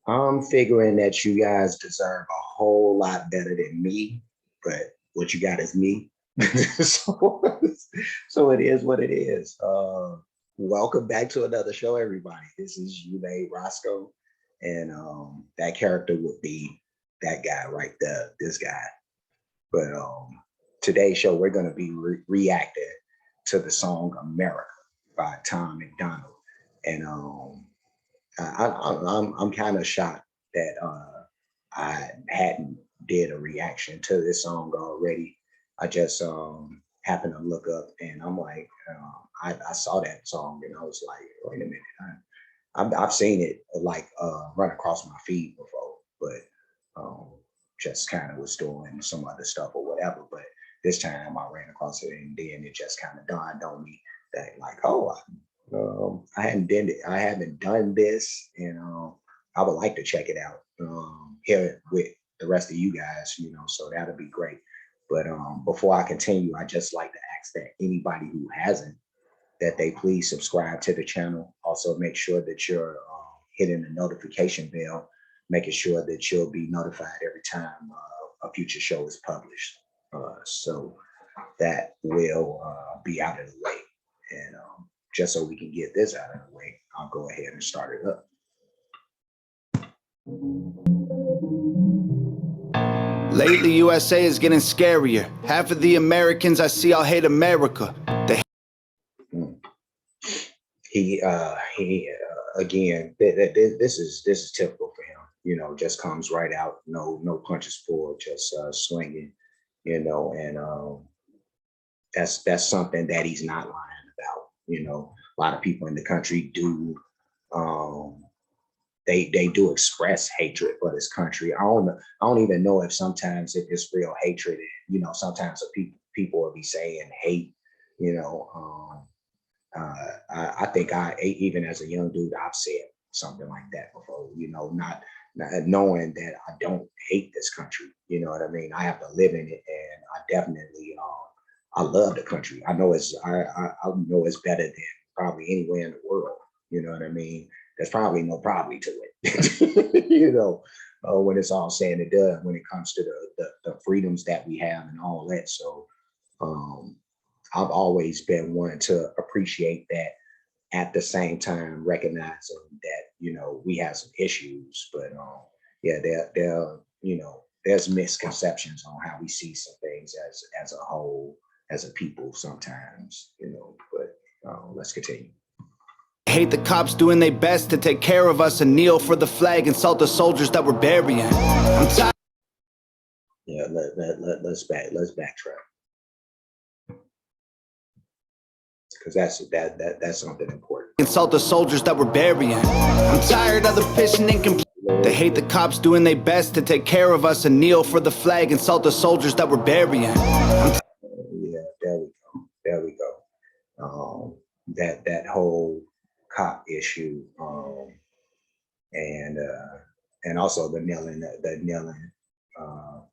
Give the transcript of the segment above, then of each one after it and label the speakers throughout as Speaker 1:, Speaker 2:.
Speaker 1: I'm figuring that you guys deserve a whole lot better than me, but what you got is me. so, so it is what it is. Welcome back to another show, everybody. This is Yule Roscoe, and that character would be that guy right there, this guy. But today's show, we're going to be reacting to the song America by Tom Macdonald. And I'm kind of shocked that I hadn't did a reaction to this song already. I just happened to look up and I'm like, I saw that song and I was like, wait a minute, I've seen it like run across my feed before, but just kind of was doing some other stuff or whatever. But this time I ran across it and then it just kind of dawned on me that like, oh, I hadn't done it. I haven't done this, and I would like to check it out here with the rest of you guys. So that'll be great. But before I continue, I just like to ask that anybody who hasn't, that they please subscribe to the channel. Also, make sure that you're hitting the notification bell, making sure that you'll be notified every time a future show is published. So that will be out of the way. And just so we can get this out of the way, I'll go ahead and start it up.
Speaker 2: Lately, USA is getting scarier. Half of the Americans I see all hate America.
Speaker 1: He again, this is typical for him. Just comes right out, no punches pulled, just swinging, and that's something that he's not lying about. A lot of people in the country do they do express hatred for this country. I don't even know if sometimes if it's real hatred. Sometimes people will be saying hate. I think even as a young dude, I've said something like that before. Not knowing that I don't hate this country. You know what I mean? I have to live in it, and I definitely I love the country. I know I know it's better than probably anywhere in the world. You know what I mean? There's probably no probably to it. When it's all said and done, when it comes to the freedoms that we have and all that. So I've always been one to appreciate that. At the same time, recognizing that we have some issues, but yeah, there's misconceptions on how we see some things as a whole, as a people sometimes, but let's continue.
Speaker 2: Hate the cops doing their best to take care of us and kneel for the flag, insult the soldiers that we're burying. I'm tired.
Speaker 1: Yeah, let's backtrack, because that's something important.
Speaker 2: Insult the soldiers that we're burying. I'm tired of the pissing and complaining. They hate the cops doing their best to take care of us and kneel for the flag, insult the soldiers that we're burying.
Speaker 1: Yeah, there we go. That whole cop issue, and also the kneeling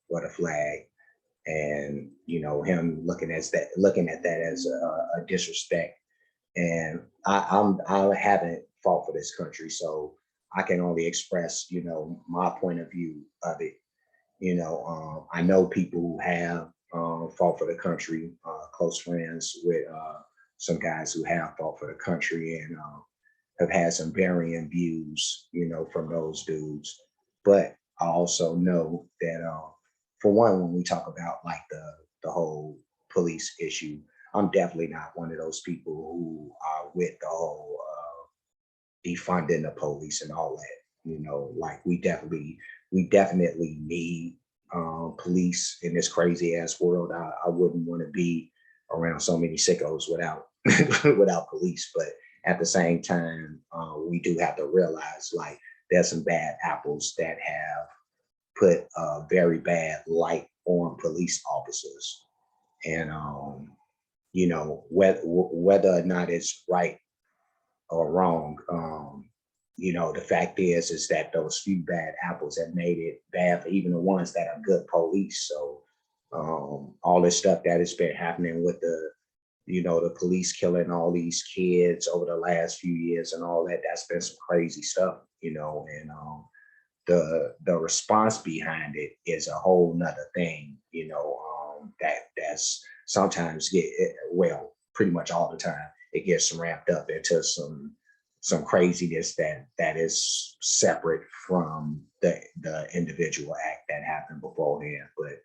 Speaker 1: for the flag, and him looking at that as a disrespect. And I haven't fought for this country, so I can only express my point of view of it. I know people who have fought for the country, close friends with some guys who have fought for the country, and have had some varying views, from those dudes. But I also know that, for one, when we talk about like the whole police issue, I'm definitely not one of those people who are with the whole defunding the police and all that. Like we definitely need police in this crazy ass world. I wouldn't want to be around so many sickos without without police. But at the same time, we do have to realize like there's some bad apples that have put a very bad light on police officers, and whether or not it's right or wrong, the fact is that those few bad apples have made it bad for even the ones that are good police. So all this stuff that has been happening with the police killing all these kids over the last few years and all that, that's been some crazy stuff, and the response behind it is a whole nother thing, that's sometimes well, pretty much all the time, it gets ramped up into some craziness that is separate from the individual act that happened beforehand. But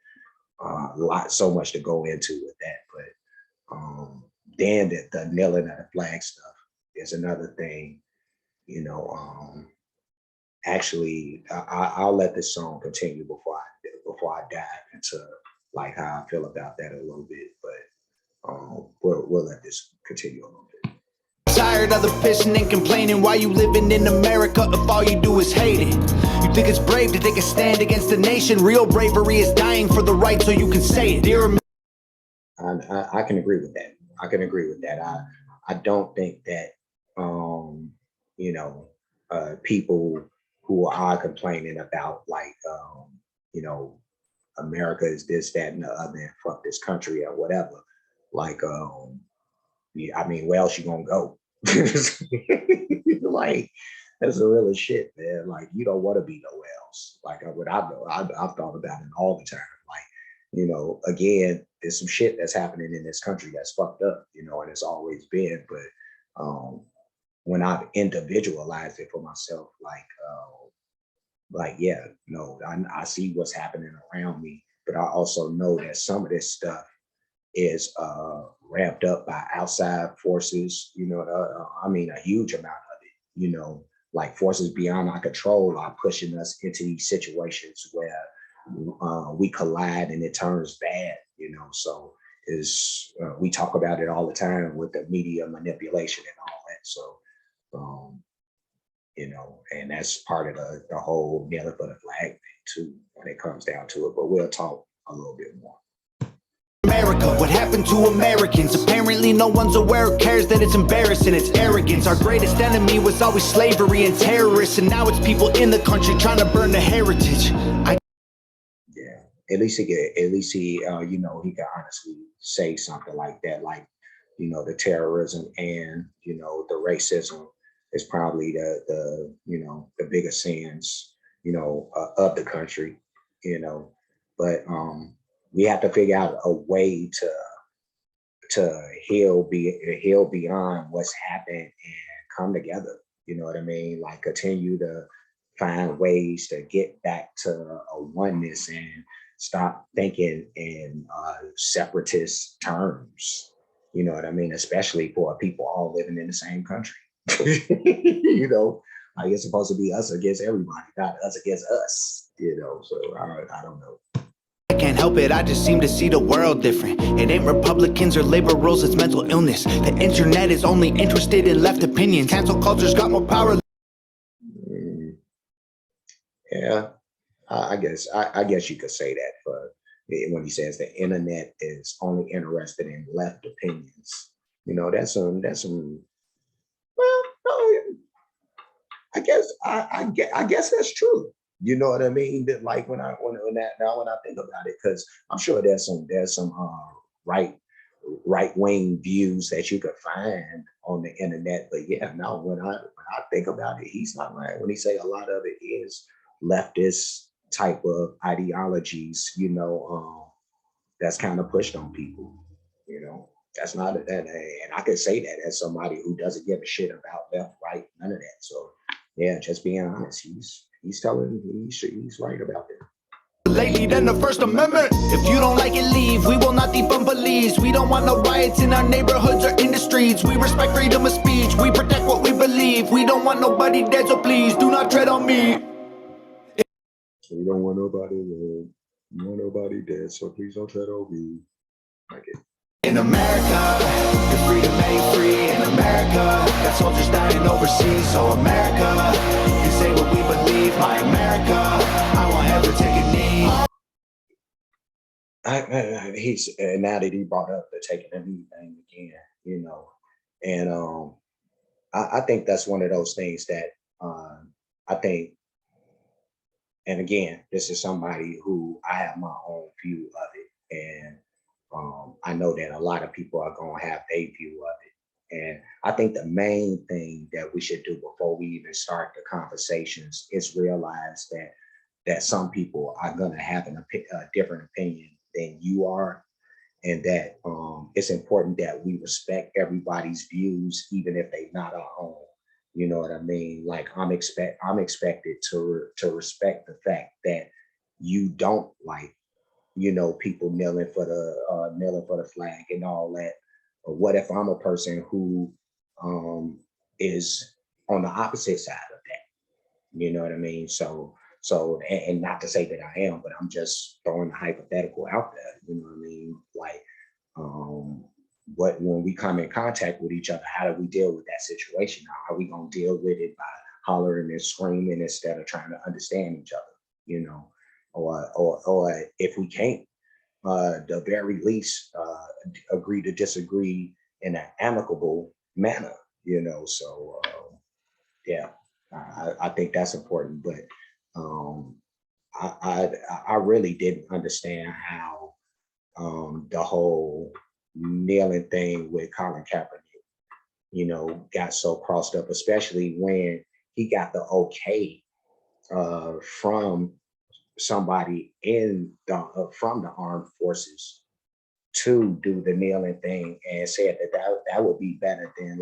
Speaker 1: so much to go into with that. But then the kneeling of the flag stuff is another thing. Actually, I'll let this song continue before I dive into like how I feel about that a little bit. But we'll let this continue a little bit.
Speaker 2: Tired of the pissing and complaining. Why you living in America if all you do is hate it? You think it's brave to take a stand against the nation? Real bravery is dying for the right so you can say it. Dear
Speaker 1: I can agree with that. I can agree with that. I don't think that people who are complaining about like America is this, that, and the other, and fuck this country or whatever. Like yeah, I mean, where else you gonna go? Like that's the real shit, man. Like you don't want to be nowhere else. Like I've thought about it all the time. Like again, there's some shit that's happening in this country that's fucked up, and it's always been. But when I've individualized it for myself, like yeah, no, I see what's happening around me, but I also know that some of this stuff is ramped up by outside forces. I mean, a huge amount of it. Like forces beyond our control are pushing us into these situations where we collide and it turns bad. So is we talk about it all the time with the media manipulation and all that. So and that's part of the whole kneeling for the flag thing too, when it comes down to it. But we'll talk a little bit more.
Speaker 2: America, what happened to Americans? Apparently no one's aware or cares that it's embarrassing, it's arrogance. Our greatest enemy was always slavery and terrorists, and now it's people in the country trying to burn the heritage.
Speaker 1: Yeah, at least he he can honestly say something like that, like, the terrorism and, the racism is probably the biggest sins, of the country, but we have to figure out a way to heal beyond what's happened and come together. You know what I mean? Like continue to find ways to get back to a oneness and stop thinking in separatist terms. You know what I mean? Especially for people all living in the same country. Like it's supposed to be us against everybody, not us against us. So I don't know.
Speaker 2: I can't help it, I just seem to see the world different. It ain't Republicans or liberals, it's mental illness. The internet is only interested in left opinions. Cancel culture's got more power.
Speaker 1: Yeah, I guess you could say that for when he says the internet is only interested in left opinions. That's some. Well, no, I guess that's true. You know what I mean? That like when I think about it, because I'm sure there's some right wing views that you could find on the internet. But yeah, no, when I think about it, he's not right when he say a lot of it is leftist type of ideologies. That's kind of pushed on people. That's not that, and I could say that as somebody who doesn't give a shit about left, right, none of that. So yeah, just being honest, he's right about that.
Speaker 2: Lately than the First Amendment. If you don't like it, leave. We will not defund police. We don't want no riots in our neighborhoods or in the streets. We respect freedom of speech. We protect what we believe. We don't want nobody dead, so please do not tread on me.
Speaker 1: We don't want nobody dead, so please don't tread on me. Like it.
Speaker 2: In America, your freedom ain't free. In America, got soldiers dying overseas. So America, you say what we believe. My America, I won't ever take a knee.
Speaker 1: He's now that he brought up the taking a knee thing again, and I think that's one of those things that I think, and again, this is somebody who I have my own view of it, and I know that a lot of people are going to have their view of it. And I think the main thing that we should do before we even start the conversations is realize that some people are going to have a different opinion than you are, and that it's important that we respect everybody's views, even if they're not our own. You know what I mean? Like I'm expected to respect the fact that you don't like, people kneeling for the flag and all that. Or what if I'm a person who is on the opposite side of that? You know what I mean? And not to say that I am, but I'm just throwing a hypothetical out there. You know what I mean? Like, um, what when we come in contact with each other, how do we deal with that situation? How are we gonna deal with it by hollering and screaming instead of trying to understand each other? You know, or if we can't, the very least, agree to disagree in an amicable manner. Yeah, I think that's important. But um, I really didn't understand how the whole kneeling thing with Colin Kaepernick, got so crossed up, especially when he got the okay from somebody from the armed forces to do the kneeling thing, and said that would be better than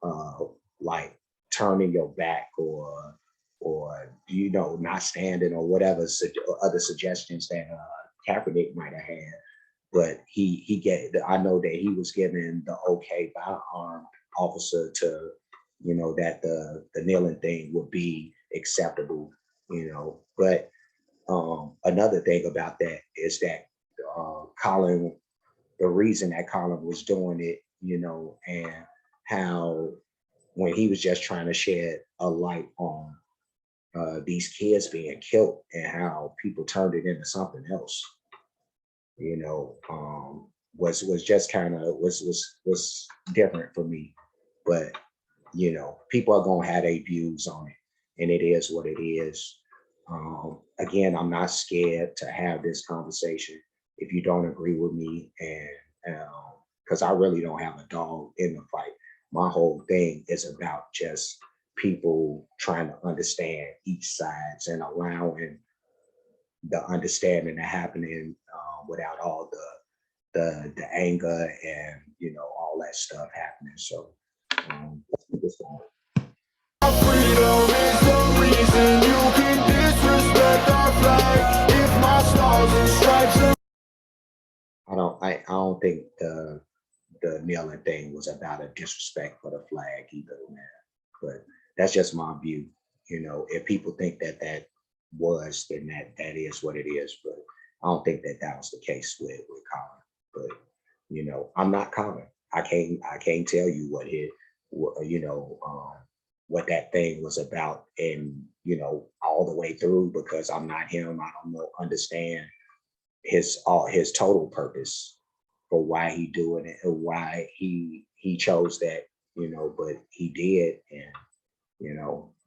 Speaker 1: uh, like turning your back or not standing or whatever other suggestions that Kaepernick might have had. But I know that he was given the okay by an armed officer to, that the kneeling thing would be acceptable. But another thing about that is that Colin, the reason that Colin was doing it, and how when he was just trying to shed a light on these kids being killed and how people turned it into something else, was just kind of was different for me. But people are gonna have their views on it, and it is what it is. Again, I'm not scared to have this conversation if you don't agree with me, and because I really don't have a dog in the fight. My whole thing is about just people trying to understand each sides and allowing the understanding to happening without all the anger and all that stuff happening. So let's keep this going.
Speaker 2: Freedom is the reason you can disrespect our flag. If my stars and stripes are
Speaker 1: I don't think the kneeling thing was about a disrespect for the flag either, man. But that's just my view. If people think that was, then that is what it is. But I don't think that was the case with Colin. But I'm not Colin. I can't tell you what that thing was about, and all the way through, because I'm not him. I don't understand his total purpose for why he doing it and why he chose that. But he did, and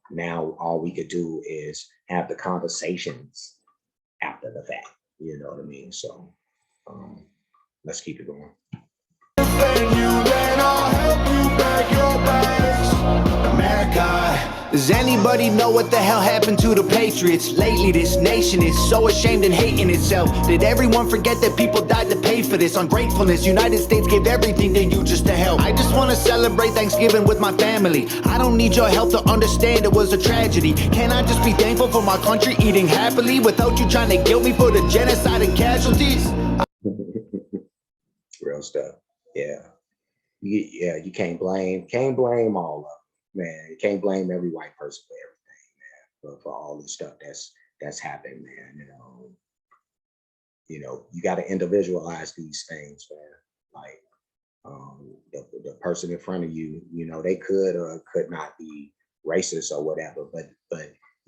Speaker 1: now all we could do is have the conversations after the fact. You know what I mean? So let's keep it going.
Speaker 2: defend you, then I'll help you back your bags. America. Does anybody know what the hell happened to the Patriots? Lately, this nation is so ashamed and hating itself. Did everyone forget that people died to pay for this? Ungratefulness, United States gave everything to you just to help. I just want to celebrate Thanksgiving with my family. I don't need your help to understand it was a tragedy. Can I just be thankful for my country eating happily without you trying to guilt me for the genocide and casualties?
Speaker 1: Real stuff. Yeah. You can't blame all of them, man. You can't blame every white person for everything, man. For all the stuff that's happened, man. You got to individualize these things, man. Like the person in front of you, they could or could not be racist or whatever, but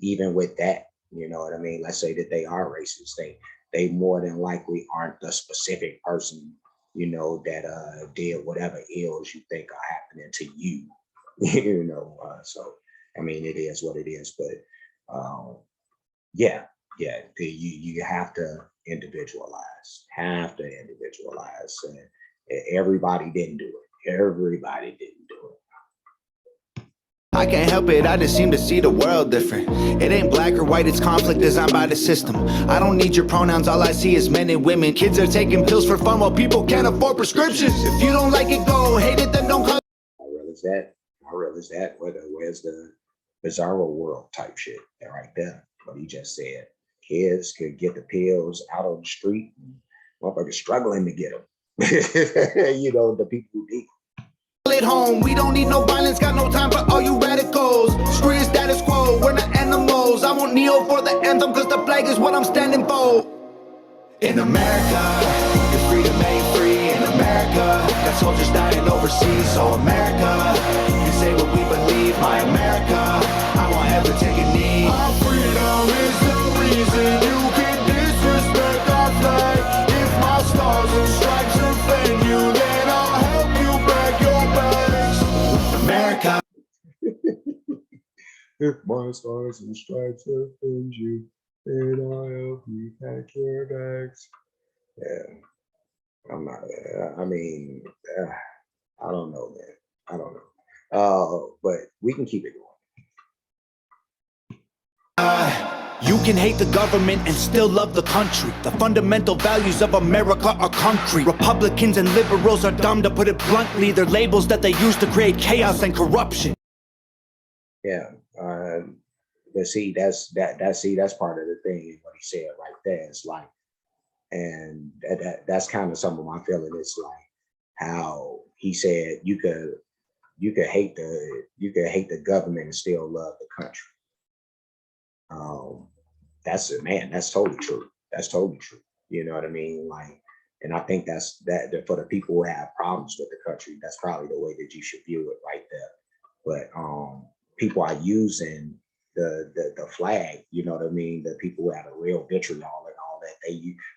Speaker 1: even with that, you know what I mean? Let's say that they are racist. They more than likely aren't the specific person, that did whatever ills you think are happening to you. So I mean, it is what it is. But yeah, you have to individualize. And everybody didn't do it. Everybody didn't do it.
Speaker 2: I can't help it, I just seem to see the world different. It ain't black or white, it's conflict designed by the system. I don't need your pronouns, all I see is men and women. Kids are taking pills for fun while people can't afford prescriptions. If you don't like it, go. Hate it, then don't call.
Speaker 1: I realized that. Where's the bizarro world type shit right there? What he just said. Kids could get the pills out on the street. Motherfuckers struggling to get them. The people who need them.
Speaker 2: At home, we don't need no violence, got no time for all you radicals. Screw your status quo, we're not animals. I won't kneel for the anthem, cause the flag is what I'm standing for. In America, your freedom ain't free. In America, got soldiers dying overseas. So America, you say what we believe. My America, I won't ever take a knee. Our freedom is the reason you can disrespect our flag. If my stars and stripes offend you, then I'll help you back your bags. America.
Speaker 1: If my stars and stripes offend you, then I'll help you pack your bags. Yeah, I'm not. I mean, I don't know, man. I don't know. But we can keep it going.
Speaker 2: You can hate the government and still love the country. The fundamental values of America are concrete. Republicans and liberals are dumb, to put it bluntly. They're labels that they use to create chaos and corruption.
Speaker 1: Yeah, but see, that's part of the thing. What he said right there, it's like, and that's kind of some of my feeling. It's like how he said you could hate the government and still love the country. That's it, man. That's totally true. That's totally true. You know what I mean? Like, and I think that for the people who have problems with the country, that's probably the way that you should view it right there. But people are using the flag. You know what I mean? The people who have a real vitriol and all that,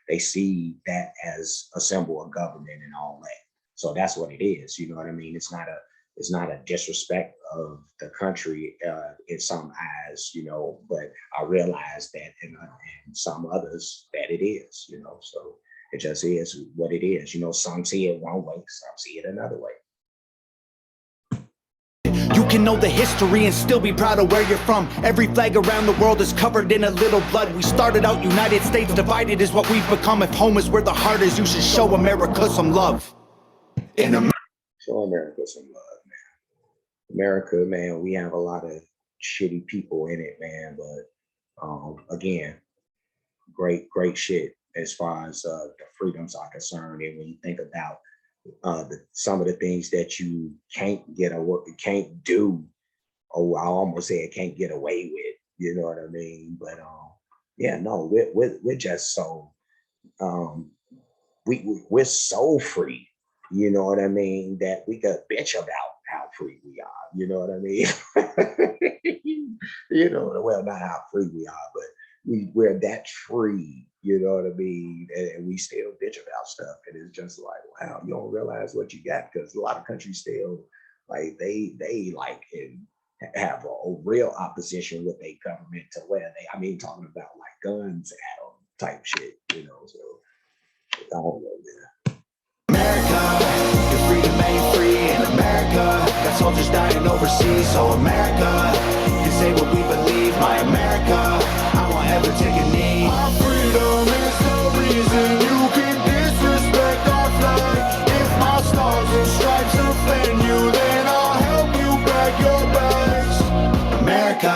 Speaker 1: they see that as a symbol of government and all that. So that's what it is. You know what I mean? It's not a disrespect of the country in some eyes, but I realize that in some others that it is, so it just is what it is. Some see it one way, some see it another way.
Speaker 2: You can know the history and still be proud of where you're from. Every flag around the world is covered in a little blood. We started out United States, divided is what we've become. If home is where the heart is, you should show America some love.
Speaker 1: Show America some love. America, man, we have a lot of shitty people in it, man. But again, great shit as far as the freedoms are concerned. And when you think about some of the things that you can't can't do, or I almost say it can't get away with. You know what I mean? But yeah, no, we're just so we're so free. You know what I mean? That we could bitch about how free we are. You know what I mean? Well, not how free we are, but we're that free. You know what I mean? And we still bitch about stuff. And it's just like, wow, you don't realize what you got, because a lot of countries still like they like have a real opposition with their government to where talking about like guns at them type shit. So I don't know, man.
Speaker 2: America, your freedom ain't free. In America, got soldiers dying overseas. So America, you say what we believe. My America, I won't ever take a knee. Our freedom is the reason you can disrespect our flag. If my stars and stripes offend you, then I'll help you pack your bags. America.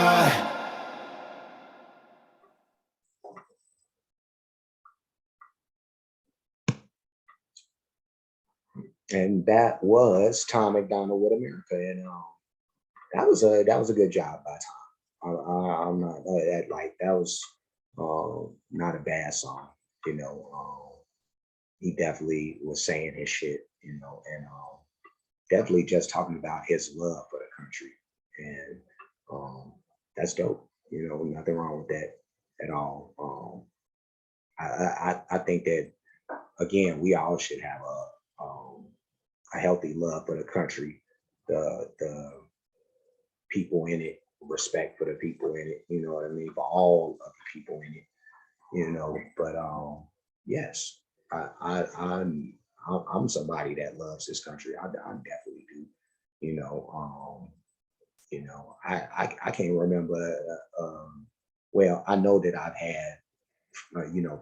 Speaker 1: And that was Tom Macdonald with America, and that was a good job by Tom. I'm not that was not a bad song. He definitely was saying his shit, and definitely just talking about his love for the country, and that's dope. Nothing wrong with that at all. I think that again, we all should have a healthy love for the country, the people in it, respect for the people in it. You know what I mean? For all of the people in it. But yes, I'm I'm somebody that loves this country. I definitely do. You know, I can't remember. Well, I know that I've had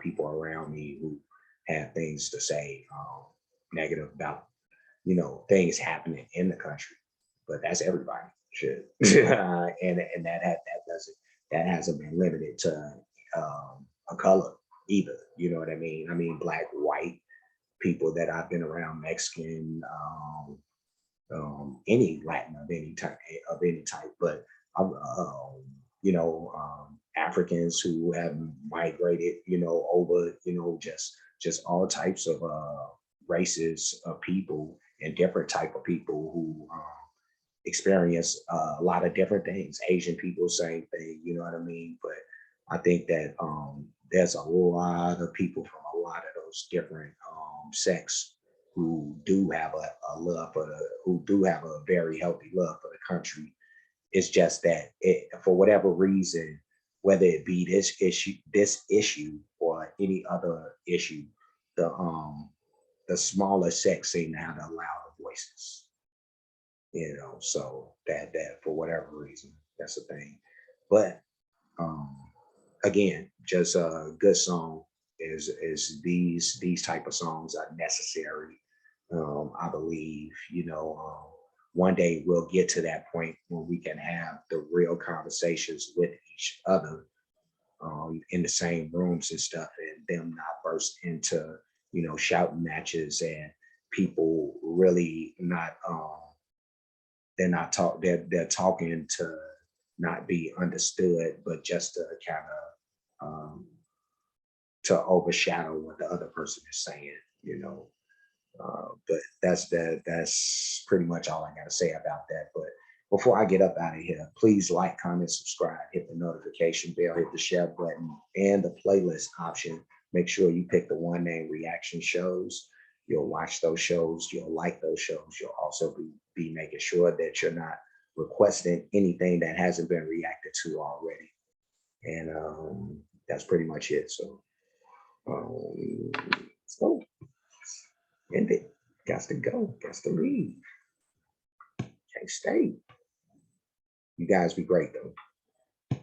Speaker 1: people around me who have things to say negative about things happening in the country, but that's everybody. Shit. And that hasn't been limited to a color either. You know what I mean? I mean black, white, people that I've been around, Mexican, any Latin of any type, but Africans who have migrated, over, just all types of races of people and different type of people who experience a lot of different things. Asian people, same thing, you know what I mean? But I think that there's a lot of people from a lot of those different sects who do have a love for who do have a very healthy love for the country. It's just that for whatever reason, whether it be this issue or any other issue, the smaller sects seem to have the louder voices. So that for whatever reason, that's the thing. But um, again, just a good song is these type of songs are necessary. I believe, one day we'll get to that point when we can have the real conversations with each other in the same rooms and stuff, and them not burst into, shouting matches and people really not they're not talk they're talking to not be understood, but just to kind of to overshadow what the other person is saying. But that's pretty much all I got to say about that. But before I get up out of here, please like, comment, subscribe, hit the notification bell, hit the share button, and the playlist option. Make sure you pick the one name reaction shows. You'll watch those shows. You'll like those shows. You'll also be making sure that you're not requesting anything that hasn't been reacted to already. And that's pretty much it. So end it. Got to go. Got to leave. Can't stay. You guys be great though.